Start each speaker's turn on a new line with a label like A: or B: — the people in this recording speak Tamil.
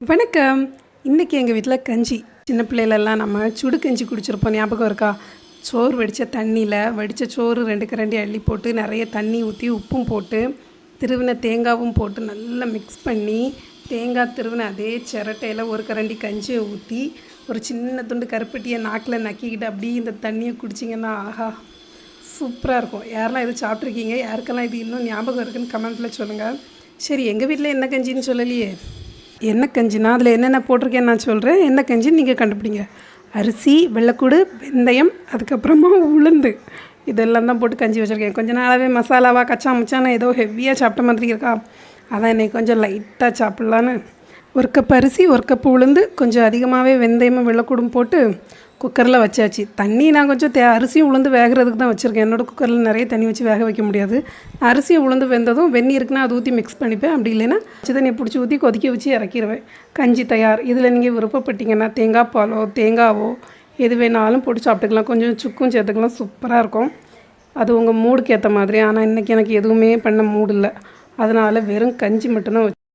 A: வணக்கம். இன்றைக்கி எங்கள் வீட்டில் கஞ்சி. சின்ன பிள்ளைகளெல்லாம் நம்ம சுடு கஞ்சி குடிச்சிருப்போம், ஞாபகம் இருக்கா? சோறு வடித்த தண்ணியில் வடித்த சோறு 2 கரண்டி அள்ளி போட்டு நிறைய தண்ணி ஊற்றி உப்பும் போட்டு திருவின தேங்காயும் போட்டு நல்லா மிக்ஸ் பண்ணி தேங்காய் திருவின அதே சிரட்டையில் 1 கரண்டி கஞ்சியை ஊற்றி ஒரு சின்ன துண்டு கருப்பட்டியை நாக்கில் நக்கிக்கிட்டு அப்படியே இந்த தண்ணியை குடிச்சிங்கன்னா ஆஹா சூப்பராக இருக்கும். யாரெல்லாம் இது சாப்பிட்ருக்கீங்க? யாருக்கெல்லாம் இது இன்னும் ஞாபகம் இருக்குதுன்னு கமெண்ட்டில் சொல்லுங்கள். சரி, எங்கள் வீட்டில் என்ன கஞ்சின்னு சொல்லலையே. என்ன கஞ்சினா அதில் என்னென்ன போட்டிருக்கேன்னு நான் சொல்கிறேன். என்ன கஞ்சின்னு நீங்கள் கண்டுபிடிங்க. அரிசி, வெள்ளைக்கூடு, வெந்தயம், அதுக்கப்புறமா உளுந்து, இதெல்லாம் தான் போட்டு கஞ்சி வச்சுருக்கேன். கொஞ்சம் நாளாகவே மசாலாவாக கச்சா முச்சான ஏதோ ஹெவியாக சாப்பிட்ட மாதிரி இருக்கா, அதான் இன்றைக்கி கொஞ்சம் லைட்டாக சாப்பிட்லான்னு 1 கப் அரிசி, 1 கப் உளுந்து, கொஞ்சம் அதிகமாகவே வெந்தயமும் வெள்ளைக்கூடும் போட்டு குக்கரில் வச்சாச்சு. தண்ணி நான் கொஞ்சம் அரிசியும் உளுந்து வேகிறதுக்கு தான் வச்சுருக்கேன். என்னோடய குக்கரில் நிறைய தண்ணி வச்சு வேக வைக்க முடியாது. அரிசியை உளுந்து வெந்ததும் வெந்நீர் இருக்குன்னா அது ஊற்றி மிக்ஸ் பண்ணிப்பேன். அப்படி இல்லைன்னா பச்சை தண்ணியை பிடிச்சி ஊற்றி கொதிக்க வச்சு இறக்கிடுவேன். கஞ்சி தயார். இதில் நீங்கள் விருப்பப்பட்டீங்கன்னா தேங்காய் பாலோ தேங்காவோ எது வேணாலும் போட்டு சாப்பிட்டுக்கலாம். கொஞ்சம் சுக்கும் சேர்த்துக்கலாம், சூப்பராக இருக்கும். அது உங்கள் மூடுக்கு ஏற்ற மாதிரி. ஆனால் இன்றைக்கி எனக்கு எதுவுமே பண்ண மூடு இல்லை, அதனால் வெறும் கஞ்சி மட்டும்தான்